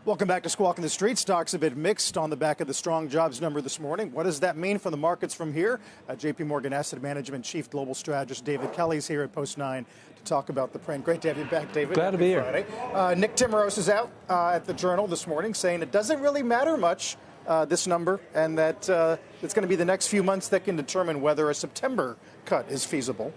Welcome back to Squawk in the Street. Stocks a bit mixed on the back of the strong jobs number this morning. What does that mean for the markets from here? JPMorgan Asset Management Chief Global Strategist David Kelly's here at Post 9 to talk about the print. Great to have you back, David. Glad to be here. Nick Timmeros is out at the Journal this morning saying it doesn't really matter much, this number, and that it's going to be the next few months that can determine whether a September cut is feasible.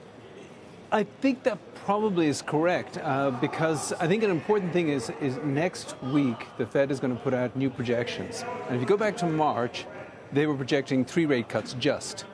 I think that probably is correct because I think an important thing is next week the Fed is going to put out new projections. And if you go back to March, they were projecting 3 rate cuts just.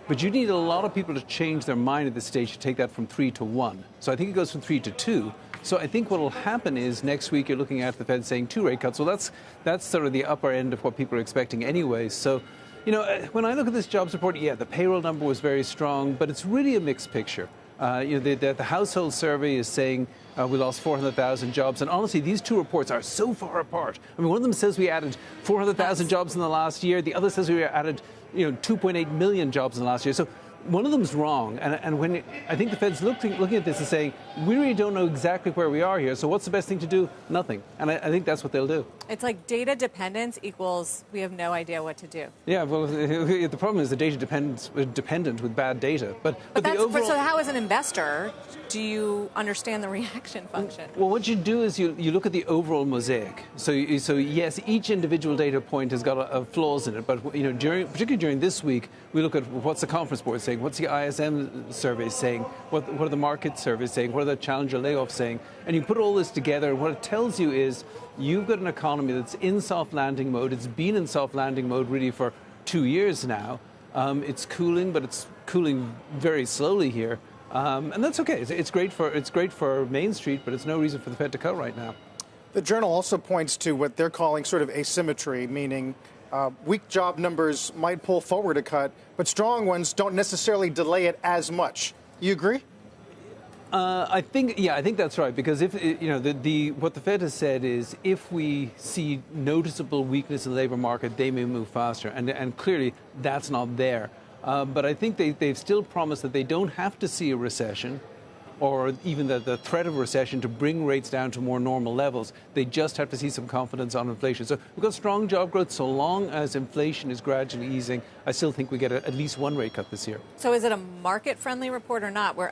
But you need a lot of people to change their mind at this stage to take that from 3 to 1. So I think it goes from 3 to 2. So I think what will happen is next week you're looking at the Fed saying 2 rate cuts. Well, that's sort of the upper end of what people are expecting anyway. So, you know, when I look at this jobs report, yeah, the payroll number was very strong, but it's really a mixed picture. The household survey is saying we lost 400,000 jobs. And honestly, these two reports are so far apart. I mean, one of them says we added 400,000 jobs in the last year. The other says we added 2.8 million jobs in the last year. So one of them's wrong. And when I think the Fed's looking at this and saying, we really don't know exactly where we are here. So what's the best thing to do? Nothing. And I think that's what they'll do. It's like data dependence equals we have no idea what to do. Yeah, well, the problem is the data dependent with bad data. But the overall... So how, as an investor, do you understand the reaction function? Well, what you do is you look at the overall mosaic. So yes, each individual data point has got flaws in it. But particularly during this week, we look at what's the conference board saying, what's the ISM survey saying, what are the market surveys saying, what are the challenger layoffs saying, and you put all this together, and what it tells you is you've got an economy that's in soft landing mode. It's been in soft landing mode really for 2 years now. It's cooling, but it's cooling very slowly here. And that's okay. It's great for Main Street, but it's no reason for the Fed to cut right now. The Journal also points to what they're calling sort of asymmetry, meaning weak job numbers might pull forward a cut, but strong ones don't necessarily delay it as much. You agree? I think that's right, because if what the Fed has said is if we see noticeable weakness in the labor market, they may move faster, and clearly that's not there. But I think they've still promised that they don't have to see a recession or even the threat of recession to bring rates down to more normal levels. They just have to see some confidence on inflation. So we've got strong job growth. So long as inflation is gradually easing, I still think we get at least 1 rate cut this year. So is it a market-friendly report or not? We're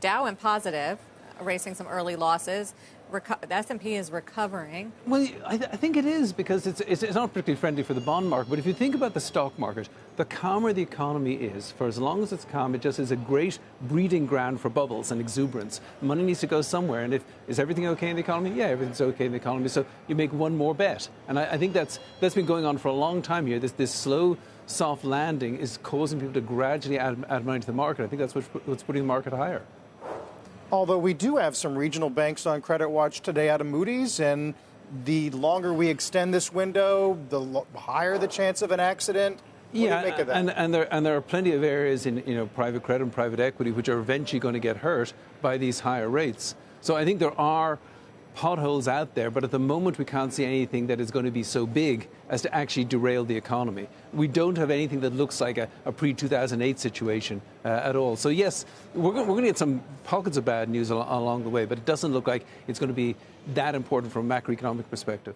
Dow and positive, erasing some early losses. The S&P is recovering. Well, I think it is, because it's not particularly friendly for the bond market. But if you think about the stock market, the calmer the economy is, for as long as it's calm, it just is a great breeding ground for bubbles and exuberance. Money needs to go somewhere. And is everything okay in the economy? Yeah, everything's okay in the economy. So you make one more bet. And I think that's been going on for a long time here. This slow, soft landing is causing people to gradually add money to the market. I think that's what's putting the market higher. Although we do have some regional banks on credit watch today out of Moody's, and the longer we extend this window, the higher the chance of an accident. What do you make of that? And there are plenty of areas in private credit and private equity which are eventually going to get hurt by these higher rates. So I think there are potholes out there, but at the moment we can't see anything that is going to be so big as to actually derail the economy. We don't have anything that looks like a pre-2008 situation at all. So yes, we're going to get some pockets of bad news along the way, but it doesn't look like it's going to be that important from a macroeconomic perspective.